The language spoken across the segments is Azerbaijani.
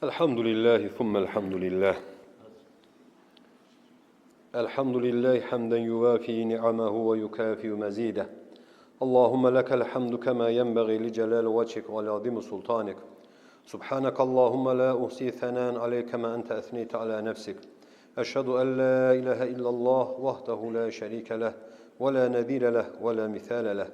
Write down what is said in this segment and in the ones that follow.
الحمد لله ثم الحمد لله. الحمد لله حمدا يوافي نعمه ويكافئ مزيده. اللهم لك الحمد كما ينبغي لجلال وجهك ولعظيم سلطانك. سبحانك اللهم لا أحصي ثناء عليك كما أنت أثنيت على نفسك. أشهد أن لا إله إلا الله وحده لا شريك له ولا نذير له ولا مثال له.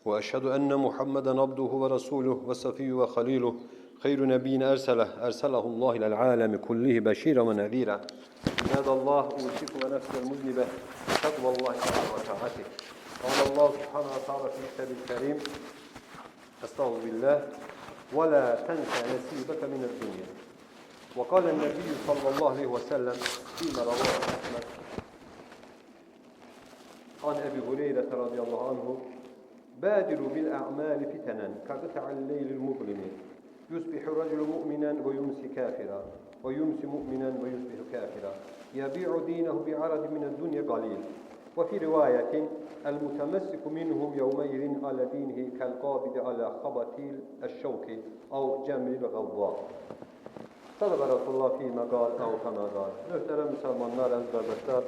وأشهد أن محمدا عبده ورسوله وصفيه وخليله خير نبي أرسله الله إلى العالم كله بشيرا ونذيرا. عباد الله أوصيكم ونفسي المذنبة تقوى الله تعالى وطاعته. قال الله سبحانه وتعالى في كتابه الكريم: استغفر بالله ولا تنسى نصيبك من الدنيا. وقال النبي صلى الله عليه وسلم فيما رواه أحمد عن أبي هريرة رضي الله عنه: بادروا بالأعمال فتنا كقطع الليل المظلم يصبح الرجل مؤمنا ويمسي كافرا ويمسي مؤمنا ويصبح كافرا يبيع دينه بعرض من الدنيا قليل. وفي رواية: المتمسك منهم يومئذ على دينه كالقابض على خبط الشوك أو جمر الغضاء. صدق رسول الله فيما قال أو كما قال. Muhterem Müslümanlar, aziz kardeşler,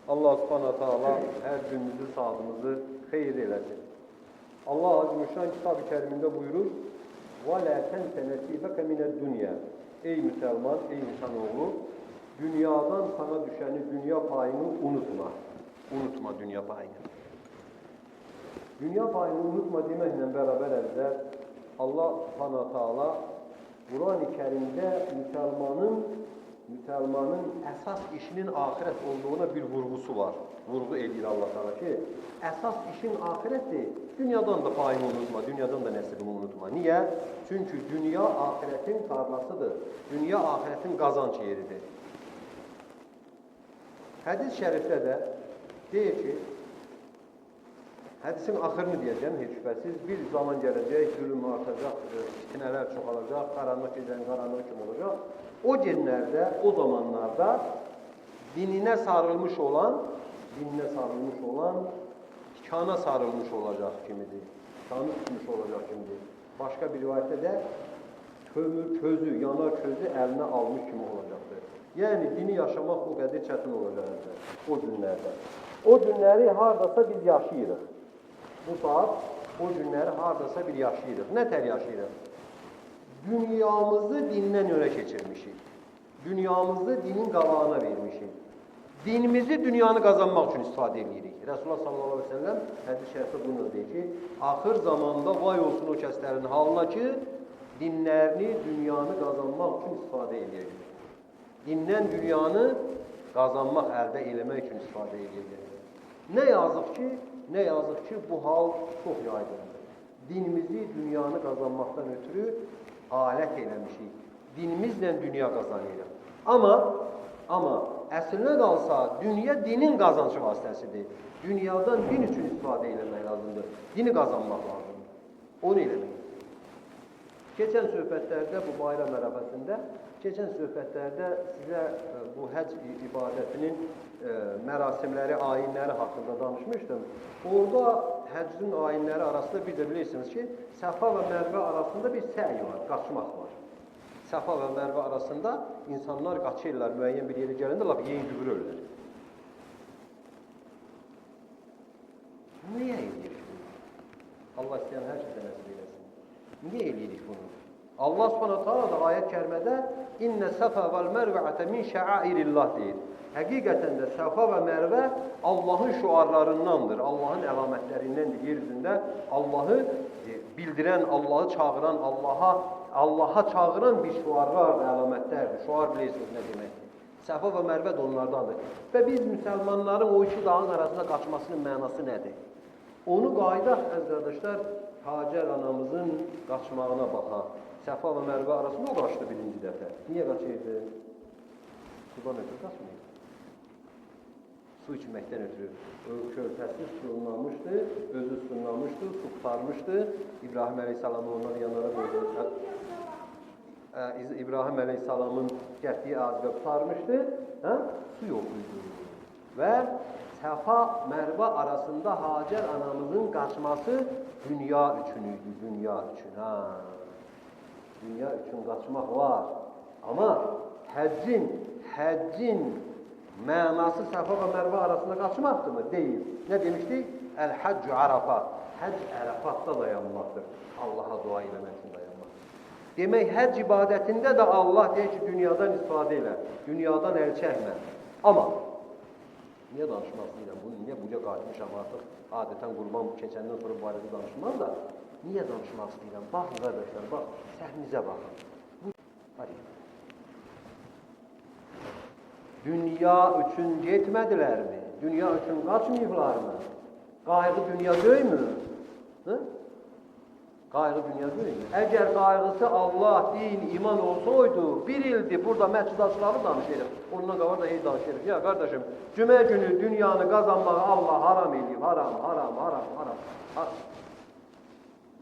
Allah subhanahu teala her günümüzü, saatimizi hayır eylesin. Allah Azimüşşan Kitab-ı Kerim'inde buyurur: وَلَا تَنْسَ نَسِيبَكَ مِنَ الدُّنْيَا. Ey Müslüman, ey insanoğlu, dünyadan sana düşeni, dünya payını unutma. Unutma dünya payını. Dünya payını unutma demekle beraber evde Allah subhanahu teala Kur'an-ı Kerim'de Müslümanın esas işinin ahiret olduğuna bir vurgusu var. Vurgu ediyor Allah Teala ki esas işin ahirettir. Dünyadan da payını unutma, dünyadan da nasibini unutma. Niye? Çünkü dünya ahiretin tarlasıdır. Dünya ahiretin kazanç yeridir. Hadis-i şerifte de deyir ki, hadisin ahırını diyeceğim hiç şüphesiz, bir zaman gelecek, zulüm artacak, fitneler çoğalacak, karanlık gecen karanlık kim olacak. O günlerde, o zamanlarda dinine sarılmış olan, kana sarılmış olacak kimidi. Kanı tutmuş olacak kimidi. Başka bir rivayette de közü, yanar közü eline almış kimi olacaktır. Yani dini yaşamak o kadar çetin olacaktır o günlerde. O günleri hardasa biz yaşayırıq. Bu saat o günleri hardasa bir yaşayırıq. Ne ter yaşayırıq? Dünyamızı dindən öne geçirmişik. Dünyamızı dinin qabağına vermişik. Dinimizi dünyanı kazanmak için istifadə edirik. Resulullah sallallahu aleyhi ve sellem hadis-i şerifte bunu deyir ki, ahır zamanda vay olsun o kəslərin halına ki, dinlərini, dünyanı kazanmak için istifadə edəcək. Dindən dünyanı kazanmak, əldə eləmək üçün istifadə edəcək. Ne yazık ki bu hal çok yaygındır. Dinimizi dünyanı kazanmaktan ötürü alet eləmişik. Dinimizle dünya kazanırıq. Ama əslinə qalsa dünya dinin qazancı vasitəsidir. Dünyadan din üçün istifadə eləmək lazımdır. Dini kazanmak lazımdır. Onu eləmək. Geçen söhbətlerde bu bayram ərəfəsində, sizə bu həc ibadətinin mərasimləri, ayinləri haqqında danışmışdım. Orada həccin ayinləri arasında bir də bilirsiniz ki, Səfa və Mərvə arasında bir səy var, qaçmaq var. Səfa və Mərvə arasında insanlar qaçırlar, müəyyən bir yerə gələndə laf yeyin gübürürlər. Niyə edirik bunu? Allah istəyən hər şeydən nəsib eləsin. Niyə edirik bunu? Allah subhanahu ta'ala da ayet-i kerimede inne safa vel merve'ate min şa'airillah deyir. Həqiqətən də Səfa və Mərvə Allahın şuarlarındandır, Allahın əlamətlərindendir. Yeryüzündə Allahı bildirən, Allahı çağıran, Allaha çağıran bir şuarlardır, əlamətlərdir. Şuar bilirsiniz nə deməkdir. Səfa və Mərvə də onlardandır. Və biz müsəlmanların o iki dağın arasında qaçmasının mənası nədir? Onu qaydaq, əziz qardaşlar, Hacər anamızın qaçmağına baxaq. Səfa və Mərvə arasında o qaçdı birinci dəfə. Niyə qaçırdı? Sudan ötürü qaçmıyor. Su içməkdən ötürü. Körpəsi suyunlamışdı, özü suyunlamışdı, su tutarmışdı. İbrahim Aleyhisselam'ı onları yanlara qoydu. İbrahim Aleyhisselam'ın getdiyi ağacı tutarmışdı. Su yok idi. Və Səfa Mərvə arasında Hacər anamızın qaçması dünya üçün idi, dünya üçün. Dünya üçün qaçmaq var. Ama həccin mənası Səfa və Mərvə arasında qaçmaqdırmı? Deyil. Nə demişdik? Əl-Həccu Ərəfat. Həcc Ərəfatda dayanmaqdır. Allaha dua eləmək üçün dayanmaqdır. Demək, həcc ibadətində də Allah deyir ki, dünyadan istifadə elə, dünyadan əl çəkmə. Amma niyə danışmaq istəyirəm bunu? Niyə buraya qayıtmışam artıq? Adətən qurban keçəndən sonra bu barədə danışmam da, niyə danışmaq istəyirəm? Baxın, qardaşlar, bax, səhvimizə baxın. Hadi. Dünya üçün getmədilərmi? Dünya üçün qaçmayıblarmı? Qayğı dünya döymür? Qayğı dünya döymür. Əgər qayğısı Allah, din, iman olsaydı, bir ildir burada məsciddaşları danışırıq. Ondan qabaq da hey danışırıq. Ya qardaşım, cümə günü dünyanı qazanmağı Allah haram edib. Haram.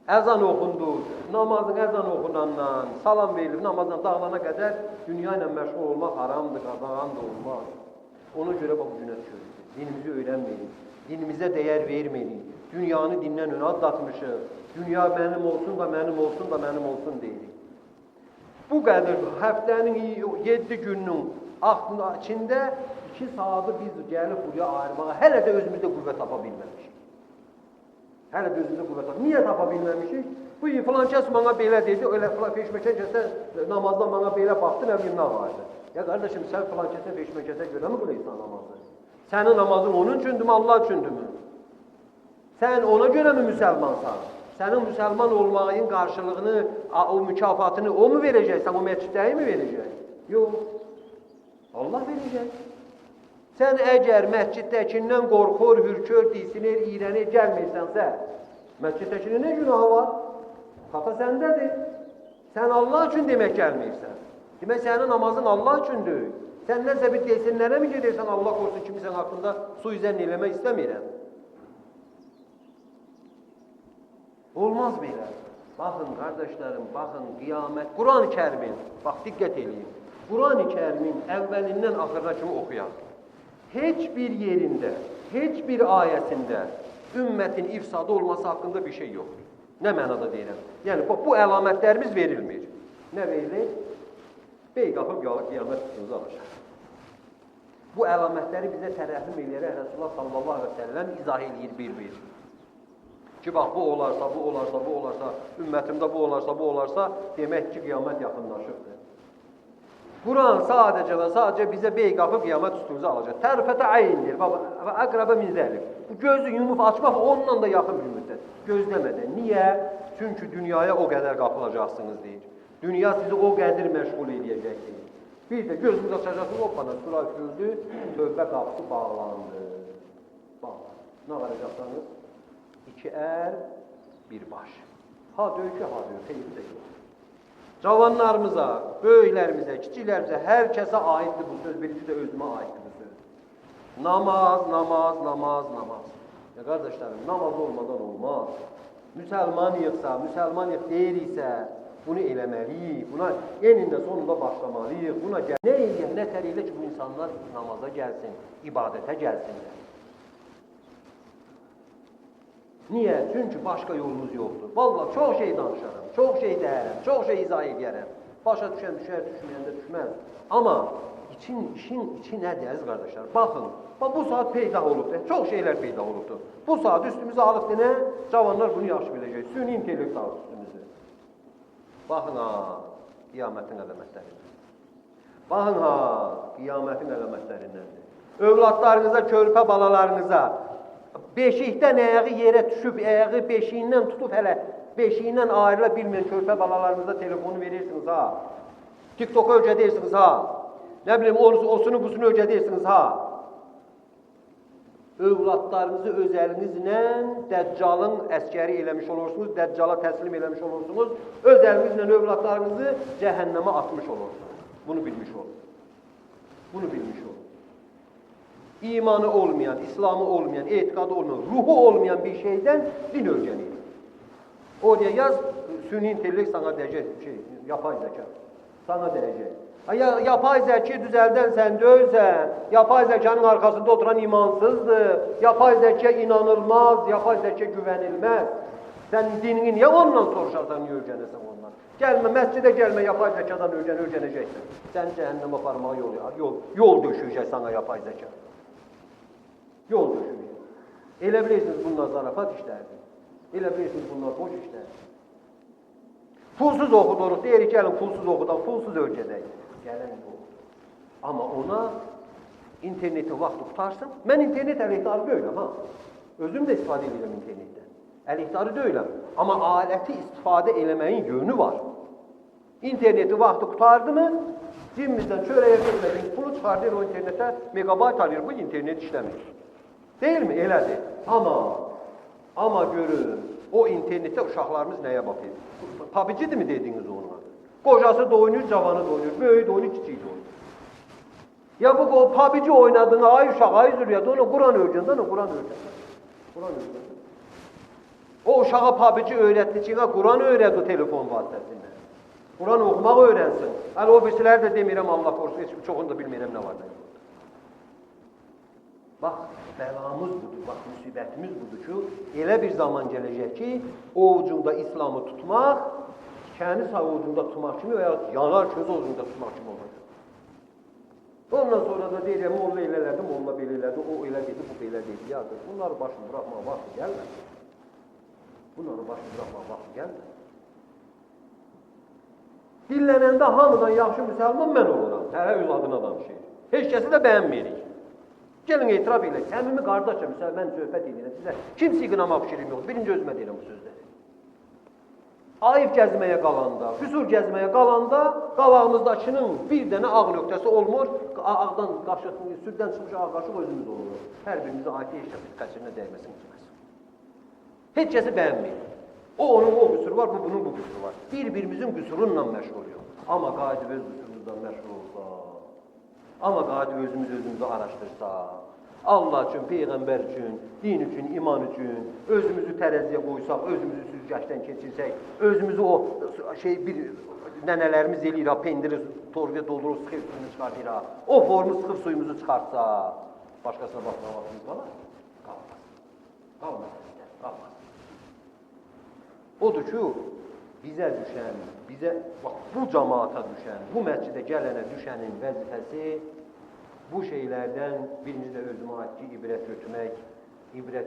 Əzan oxundu, namazın əzan oxunandan, salam verilib, namazdan dağılana qədər dünya ilə məşğul olmaq haramdır, qazanğan da olmaz. Ona görə bu günə düşürük. Dinimizi öyrənməyirik, dinimizə dəyər verməyirik, dünyanı dindən önə atlatmışıq. Dünya mənim olsun da, mənim olsun da, mənim olsun deyirik. Bu qədər həftənin 7 gününün içində 2 saatı biz gəlib buraya ayırmağa hələ də özümüzdə qüvvət tapa bilməmişik. Hələ də özümüzdə qüvvət tapa. Niyə tapa bilməmişik? Bu filan kəs bana belə dedi, öyle peşməkə kəsə namazda bana belə baxdı, nə bilim nə vardı. Ya qardaşım, sən filan kəsə peşməkəsə görə mi qılıysan namazı? Sənin namazın onun üçündürmü, Allah üçündürmü? Sən ona görə mi müsəlmansan? Sənin müsəlman olmağın qarşılığını, o mükafatını o mu verəcək? Sən o məsciddəyi mi verəcək? Yox. Allah verəcək. Sən əgər məsciddəkindən qorxur, hürkür, disinir, iyrənir, gəlmirsənsə, məsciddəkinin nə günahı var? Xata səndədir. Sən Allah üçün demək gəlmirsən. Demək, sənin namazın Allah üçündür. Sən nəsə bir desinlərə mi gedirsən, Allah qorusun kimi sən haqqında suizən eləmək istəmirəm. Olmaz belə. Baxın, qardaşlarım, baxın, qiyamət, Quran-ı Kərimin, bax, diqqət edin. Quran-ı Kərimin əvvəlindən axırına kimi oxuyaq. Heç bir yerində, heç bir ayəsində ümmətin ifsadı olması haqqında bir şey yoxdur. Nə mənada deyirəm? Yəni, bu əlamətlərimiz verilmir. Nə verilir? Bey qapıb qiyamət üstünüzü alacaq. Bu əlamətləri bizə tərəfim eləyərək Resulullah sallallahu aleyhi ve sellem izah eləyir bir-bir. Ki, bax, bu olarsa, bu olarsa, bu olarsa, ümmətimdə bu olarsa, bu olarsa, demək ki, qiyamət yaxınlaşıbdır. Quran sadəcə və sadəcə bizə bey qapıb qiyamət üstünüzü alacaq. Tərfətə ayndir və əqrəbə min zəlim. Bu gözü yumub açmaq ondan da yaxın bir müddət. Gözləmədən. Niyə? Çünki dünyaya o qədər qapılacaqsınız deyir. Dünya sizi o qədər məşğul edəcək deyir. Bir də gözünüz açacaqsınız, hoppana, sura üfürdü, tövbə qapısı bağlandı. Bağlandı. Nə varacaqsanız? 2 ər, 1 baş. Ha döykü, ha döykü, xeyri də yox. Cavanlarımıza, böyüklərimizə, kiçiklərimizə, hər kəsə aiddir bu söz, birinci də özümə aiddir bu söz. Namaz, namaz, namaz, namaz. Ya qardaşlarım, namaz olmadan olmaz. Müsəlmanıyıq deyiriksə, bunu eləməliyik, buna enində sonunda başlamalıyıq, buna nə eləyək, nə tər elə ki, bu insanlar namaza gəlsin, ibadətə gəlsinlər. Niyə? Çünki başqa yolumuz yoxdur. Vallahi çox şey danışarım, çox şey deyərəm, çox şey izah edərəm. Başa düşən düşər, düşməyəndə düşməz. Amma işin içi nədir əziz qardaşlar? Baxın, bu saat peyda olubdur, çox şeylər peyda olubdur. Bu saat üstümüzə alıb denə, cavanlar bunu yaxşı biləcək. Süni intellekt alıb üstümüzü. Baxın ha, qiyamətin əlamətlərindən. Baxın ha, qiyamətin əlamətlərindəndir. Övladlarınıza, körpə balalarınıza, beşikdən ayağı yerə düşüb, ayağı beşiyindən tutub hələ, beşiyindən ayrıla bilməyən körpə balalarınıza telefonu verirsiniz ha. TikTok'a öcədirsiniz ha. Nə bilim, osunu busunu öcədirsiniz ha. Övladlarınızı öz əlinizlə Dəccalın əskəri eləmiş olursunuz, Dəccala təslim eləmiş olursunuz, öz əlinizlə övladlarınızı cəhənnəmə atmış olursunuz. Bunu bilmiş olun. Bunu bilmiş olun. İmanı olmayan, İslamı olmayan, etiqadı olmayan, ruhu olmayan bir şeydən din öyrənir. Oraya yaz, süni intellekt sana deyəcək, yapay zəka, sana deyəcək. Yapay zəki düzəldən sən döysən, yapay zəkanın arxasında oturan imansızdır, yapay zəkiyə inanılmaz, yapay zəkiyə güvənilməz. Sən dinini niyə ondan soruşarsan, niyə öyrənəsən ondan? Gəlmə, məscidə gəlmə, yapay zəkadan öyrənəcəksən. Səni cəhənnəmə aparmağa yol döşüyəcək sana yapay zəka. Yol döşüyəcək. Elə bilirsiniz bunlar zarafat işlərdir. Elə bilirsiniz bunlar boş işlərdir. Pulsuz oxuduruq, deyirik gəlin pulsuz oxudan, pulsuz ölkədək. Gələn yox. Amma ona interneti vaxtı qutarsın. Mən internet əleyhtarı deyiləm, ha. Özüm də istifadə edirəm internetdən. Əleyhtarı deyiləm. Amma aləti istifadə eləməyin yönü var. İnterneti vaxtı qutardı mı, cibimizdən çörəyə vermədiyiniz pulu çıxardır o internetə, megabayt alır, bu internet işləmir. Deyil mi? Elədir. Amma görün, o internetdə uşaqlarımız nəyə baxır? PUBG-dir mi dediniz ona? Qocası da oynayır, cavanı da oynayır, böyüyü de oynayır, kiçiyi de oynayır. Ya bu PUBG oynadığını, ay uşaq, ay zürriyyət, ona Quran öyrəcəksən, ona Quran öyrəcəksən. Quran öyrəcəksən. O uşağa PUBG öyrətdikçə Quran öyrət o telefon vasitəsində. Quran oxumaq öyrənsin. Hələ o birisiləri də demirəm, Allah korusun, heç çoxunu da bilmirəm nə var da. Bax, bəlamız budur, bax, müsibətimiz budur ki, elə bir zaman gələcək ki, ovucunda İslamı tutmaq, tikəni sağ ovucunda tutmaq kimi və ya yanar közü ovucunda tutmaq kimi olacaq. Ondan sonra da deyirəm, molla elə elədi, molla belə elədi, o elə dedi, bu belə dedi. Ya, bunları başını bıraxmaq vaxtı gəlmir. Bunları başını bıraxmaq vaxtı gəlmir. Dillənəndə hamıdan yaxşı müsəlman mən oluram. Hərə öz adına danışır. Heç kəsi də bəyənməyirik. Gəlin etiraf elə, səmimi qardaşım, mən söhbət edirəm sizə. Kimsə qınamaq fikrim yox, birinci özümə deyirəm bu sözləri. Ayıb gəzməyə qalanda, füsur gəzməyə qalanda, qabağımızdakının bir dənə ağ nöqtəsi olmur, ağdan qaşıq, süddən çıxmış ağ qaşıq özümüz olur. Hər birimizə ait eşək qəsirinə dəyməsin kiməsin. Heç kəsi bəyənməyir. O, onun o qüsuru var, bu, bunun bu qüsuru var. Bir-birimizin qüsurunla məşğul yox. Amma qayıdıb öz qüsurumuzdan məşğul olsa, amma qayıdıb özümüzü araşdırsa, Allah üçün, Peyğəmbər üçün, din üçün, iman üçün, özümüzü tərəziyə qoysaq, özümüzü süzgəçdən keçirsək, özümüzü o nənələrimiz eləyir, pendiri torbiyə doldurur, sıxıb suyunu çıxartır, o formu sıxıb suyumuzu çıxartsa, başqasına baxma vaxtımız qalar? Qalmaz. Qalmaz. Odur ki, bizə düşən, bu cəmaata düşən, bu məscidə gələnə düşənin vəzifəsi bu şeylərdən birinci də özümə ait ki, ibrət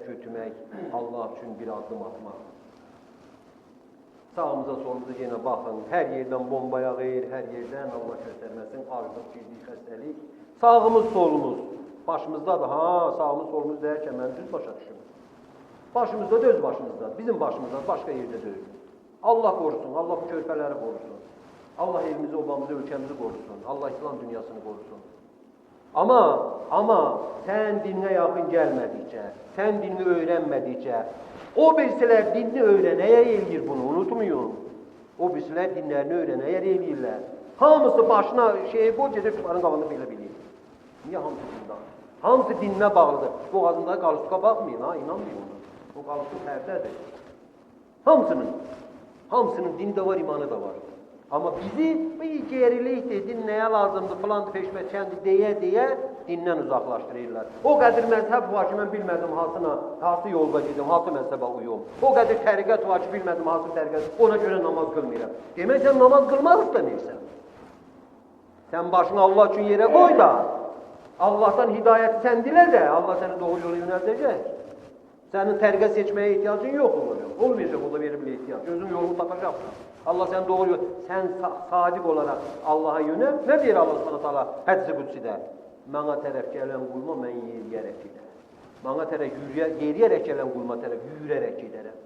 götürmək, Allah üçün bir addım atmaq. Sağımıza, solumuza yenə baxın, hər yerdən bomba yağır, hər yerdən Allah göstərməsin, aclıq, girdik, xəstəlik. Sağımız, solumuz, başımızdadır, sağımız, solumuz deyərkən mən düz başa düşürüm. Başımızda da öz başımızda, bizim başımızda, başqa yerdə deyil. Allah qorusun, Allah bu körpələri qorusun. Allah elimizi, obamızı, ölkəmizi qorusun. Allah İslam dünyasını qorusun. Amma sən dininə yaxın gəlmədikcə, sən dinini öyrənmədikcə, o birisilər dinini öyrənəyə eləyir bunu, unutmayın. O birisilər dinlərini öyrənəyə eləyirlər. Hamısı başına qoy gedir, tutarın qalanını belə bilir. Niyə hamısı dinlər? Hamısı dininə bağlıdır. Boğazında qaluska baxmayın, inanmayın ona. O qaluska pərdədir. Hamısının dini də var, imanı da var. Amma bizi gerilikdir, din nəyə lazımdır, filan peşməçəndir deyə dindən uzaqlaşdırırlar. O qədər məzhəb var ki, mən bilmədim hansı yolda gedim, hansı məzhəbə uyum. O qədər təriqət var ki, bilmədim hansı təriqət, ona görə namaz qılmıram. Demək sən namaz qılmaq istəmirsən. Sən başını Allah üçün yerə qoy da, Allahdan hidayəti sən dilə də, Allah səni doğru yola yönəldəcək. Sənin təriqə seçməyə ehtiyacın yox olacaq. Olmayacaq o da verir bir ehtiyac. Özün yolunu tapacaqsan. Allah səni doğru yol. Sən sadiq olaraq Allaha yönəl. Nə deyir Allah Subhanahu taala Hədis-i Qudsidə? Mənə tərəf gələn qulma mən yeriyərək gedərəm. Mənə tərəf yeriyərək gələn qulma tərəf yürürərək gedərəm.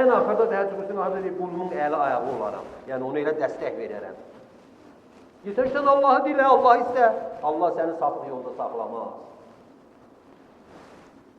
Ən axırda da Hədis-i Qudsidə hazır deyir, qulumun əli ayağı olaram. Yəni onu elə dəstək verərəm. Yetər sən Allahı dilə, Allah istə. Allah səni saflıq yolda saxlamaz.